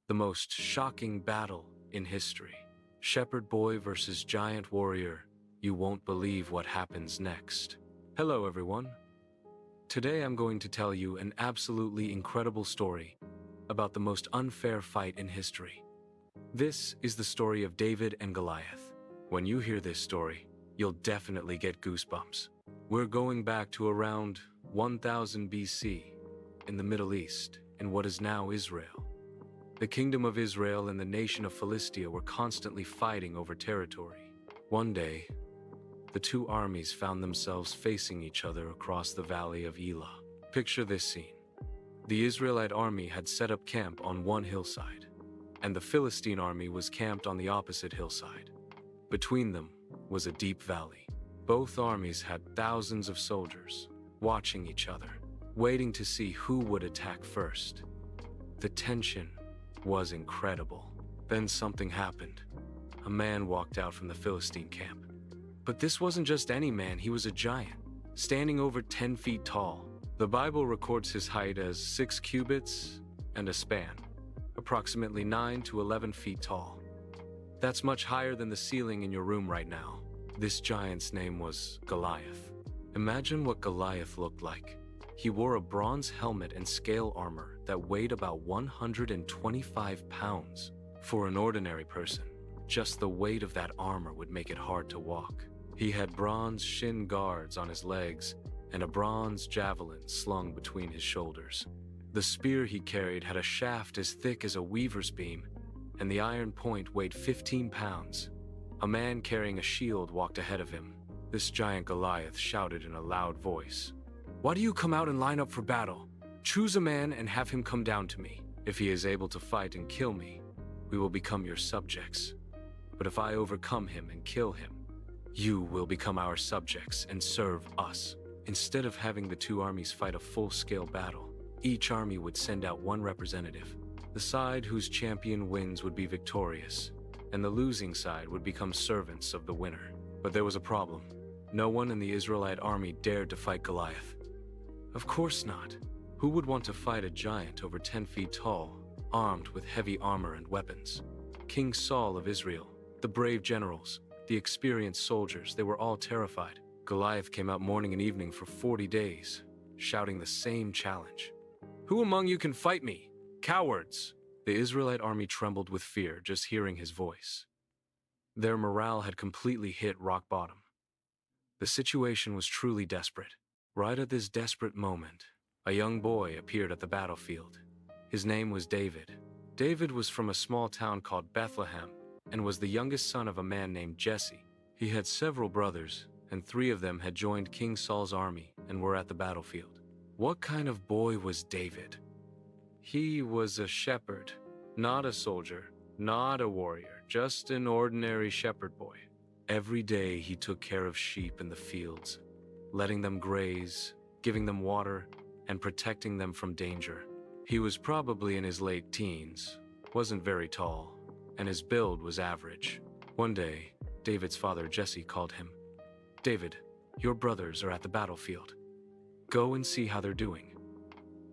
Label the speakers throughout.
Speaker 1: the most shocking battle in history. Shepherd boy versus giant warrior. You won't believe what happens next. Hello everyone. Today I'm going to tell you an absolutely incredible story about the most unfair fight in history. This is the story of David and Goliath. When you hear this story, you'll definitely get goosebumps. We're going back to around 1000 BC in the Middle East, in what is now Israel. The kingdom of Israel and the nation of Philistia were constantly fighting over territory. One day, the two armies found themselves facing each other across the valley of Elah. Picture this scene. The Israelite army had set up camp on one hillside, and the Philistine army was camped on the opposite hillside. Between them was a deep valley. Both armies had thousands of soldiers watching each other, waiting to see who would attack first. The tension was incredible. Then something happened. A man walked out from the Philistine camp. But this wasn't just any man, he was a giant, standing over 10 feet tall. The Bible records his height as 6 cubits and a span, approximately 9 to 11 feet tall. That's much higher than the ceiling in your room right now. This giant's name was Goliath. Imagine what Goliath looked like. He wore a bronze helmet and scale armor that weighed about 125 pounds. For an ordinary person, just the weight of that armor would make it hard to walk. He had bronze shin guards on his legs and a bronze javelin slung between his shoulders. The spear he carried had a shaft as thick as a weaver's beam, and the iron point weighed 15 pounds. A man carrying a shield walked ahead of him. This giant Goliath shouted in a loud voice, "Why do you come out and line up for battle? Choose a man and have him come down to me. If he is able to fight and kill me, we will become your subjects. But if I overcome him and kill him, you will become our subjects and serve us." Instead of having the two armies fight a full-scale battle, each army would send out one representative. The side whose champion wins would be victorious, and the losing side would become servants of the winner. But there was a problem. No one in the Israelite army dared to fight Goliath. Of course not. Who would want to fight a giant over 10 feet tall, armed with heavy armor and weapons? King Saul of Israel, the brave generals, the experienced soldiers, they were all terrified. Goliath came out morning and evening for 40 days, shouting the same challenge. "Who among you can fight me? Cowards!" The Israelite army trembled with fear just hearing his voice. Their morale had completely hit rock bottom. The situation was truly desperate. Right at this desperate moment, a young boy appeared at the battlefield. His name was David. David was from a small town called Bethlehem and was the youngest son of a man named Jesse. He had several brothers, and 3 of them had joined King Saul's army and were at the battlefield. What kind of boy was David? He was a shepherd, not a soldier, not a warrior, just an ordinary shepherd boy. Every day he took care of sheep in the fields, letting them graze, giving them water, and protecting them from danger. He was probably in his late teens, wasn't very tall, and his build was average. One day, David's father Jesse called him. "David, your brothers are at the battlefield. Go and see how they're doing.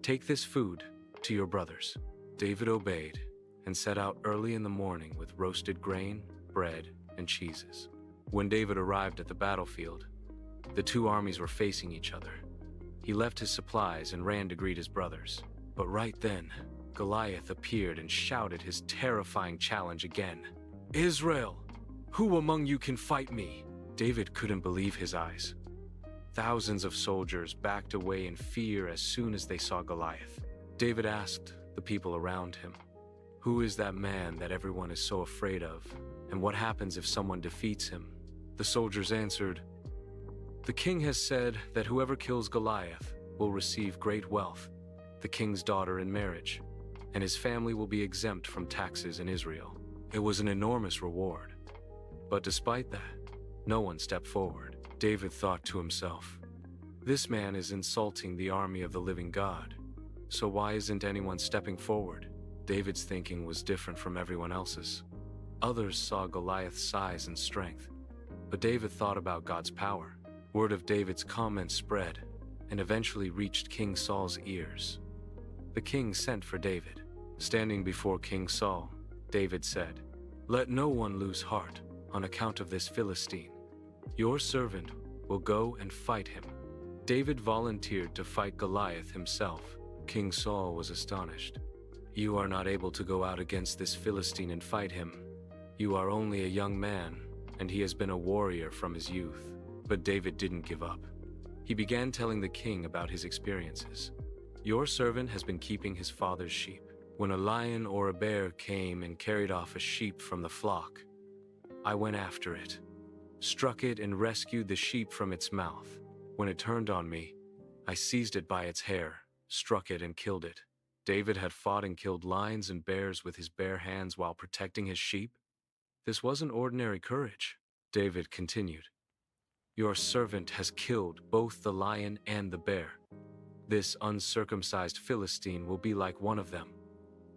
Speaker 1: Take this food to your brothers." David obeyed and set out early in the morning with roasted grain, bread, and cheeses. When David arrived at the battlefield, the two armies were facing each other. He left his supplies and ran to greet his brothers. But right then, Goliath appeared and shouted his terrifying challenge again. "Israel, who among you can fight me?" David couldn't believe his eyes. Thousands of soldiers backed away in fear as soon as they saw Goliath. David asked the people around him, "Who is that man that everyone is so afraid of? And what happens if someone defeats him?" The soldiers answered, "The king has said that whoever kills Goliath will receive great wealth, the king's daughter in marriage, and his family will be exempt from taxes in Israel." It was an enormous reward. But despite that, no one stepped forward. David thought to himself, "This man is insulting the army of the living God, so why isn't anyone stepping forward?" David's thinking was different from everyone else's. Others saw Goliath's size and strength, but David thought about God's power. Word of David's comment spread and eventually reached King Saul's ears. The king sent for David. Standing before King Saul, David said, "Let no one lose heart on account of this Philistine. Your servant will go and fight him." David volunteered to fight Goliath himself. King Saul was astonished. "You are not able to go out against this Philistine and fight him. You are only a young man, and he has been a warrior from his youth." But David didn't give up. He began telling the king about his experiences. "Your servant has been keeping his father's sheep. When a lion or a bear came and carried off a sheep from the flock, I went after it, struck it and rescued the sheep from its mouth. When it turned on me, I seized it by its hair, struck it and killed it." David had fought and killed lions and bears with his bare hands while protecting his sheep. This wasn't ordinary courage. David continued, "Your servant has killed both the lion and the bear. This uncircumcised Philistine will be like one of them,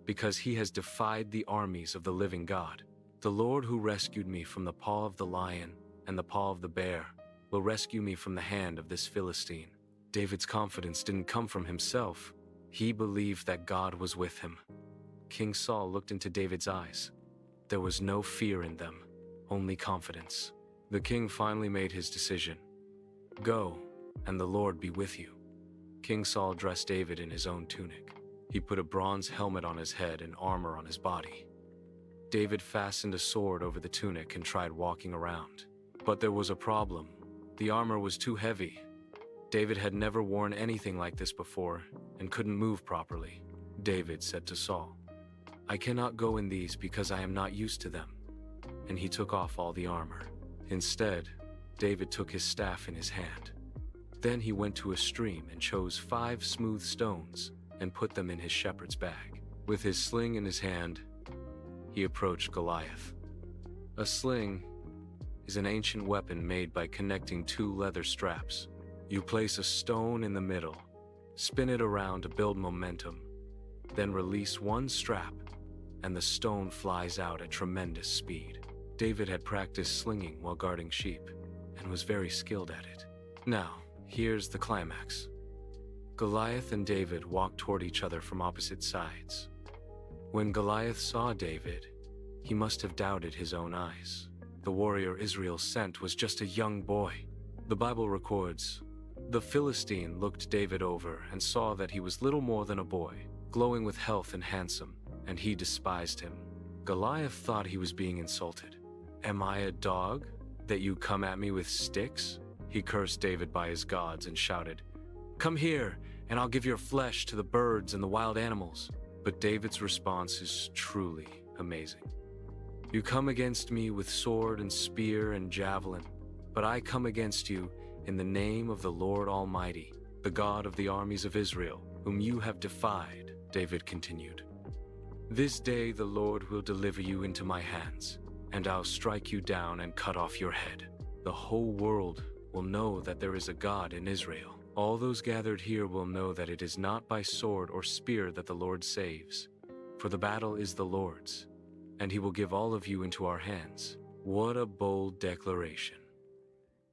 Speaker 1: because he has defied the armies of the living God. The Lord who rescued me from the paw of the lion and the paw of the bear will rescue me from the hand of this Philistine." David's confidence didn't come from himself. He believed that God was with him. King Saul looked into David's eyes. There was no fear in them, only confidence. The king finally made his decision. "Go, and the Lord be with you." King Saul dressed David in his own tunic. He put a bronze helmet on his head and armor on his body. David fastened a sword over the tunic and tried walking around. But there was a problem. The armor was too heavy. David had never worn anything like this before and couldn't move properly. David said to Saul, "I cannot go in these because I am not used to them." And he took off all the armor. Instead, David took his staff in his hand. Then he went to a stream and chose 5 smooth stones and put them in his shepherd's bag. With his sling in his hand, he approached Goliath. A sling is an ancient weapon made by connecting 2 leather straps. You place a stone in the middle, spin it around to build momentum, then release one strap, and the stone flies out at tremendous speed. David had practiced slinging while guarding sheep and was very skilled at it. Now, here's the climax. Goliath and David walked toward each other from opposite sides. When Goliath saw David, he must have doubted his own eyes. The warrior Israel sent was just a young boy. The Bible records, "The Philistine looked David over and saw that he was little more than a boy, glowing with health and handsome, and he despised him." Goliath thought he was being insulted. "Am I a dog, that you come at me with sticks?" He cursed David by his gods and shouted, "Come here, and I'll give your flesh to the birds and the wild animals." But David's response is truly amazing. "You come against me with sword and spear and javelin, but I come against you in the name of the Lord Almighty, the God of the armies of Israel, whom you have defied," David continued. "This day the Lord will deliver you into my hands, and I'll strike you down and cut off your head. The whole world will know that there is a God in Israel. All those gathered here will know that it is not by sword or spear that the Lord saves, for the battle is the Lord's, and he will give all of you into our hands." What a bold declaration.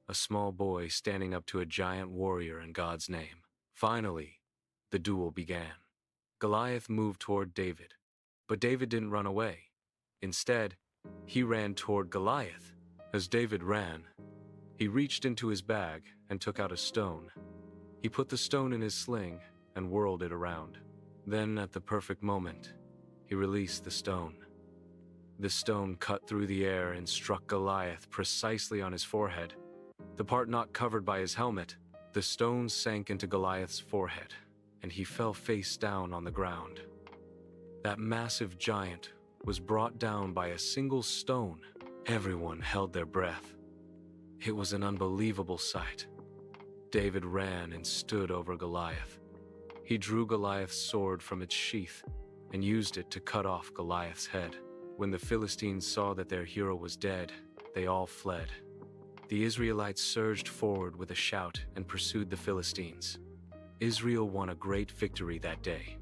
Speaker 1: A small boy standing up to a giant warrior in God's name. Finally, the duel began. Goliath moved toward David, but David didn't run away. Instead, he ran toward Goliath. As David ran, he reached into his bag and took out a stone. He put the stone in his sling and whirled it around. Then, at the perfect moment, he released the stone. The stone cut through the air and struck Goliath precisely on his forehead, the part not covered by his helmet. The stone sank into Goliath's forehead, and he fell face down on the ground. That massive giant was brought down by a single stone. Everyone held their breath. It was an unbelievable sight. David ran and stood over Goliath. He drew Goliath's sword from its sheath and used it to cut off Goliath's head. When the Philistines saw that their hero was dead, they all fled. The Israelites surged forward with a shout and pursued the Philistines. Israel won a great victory that day.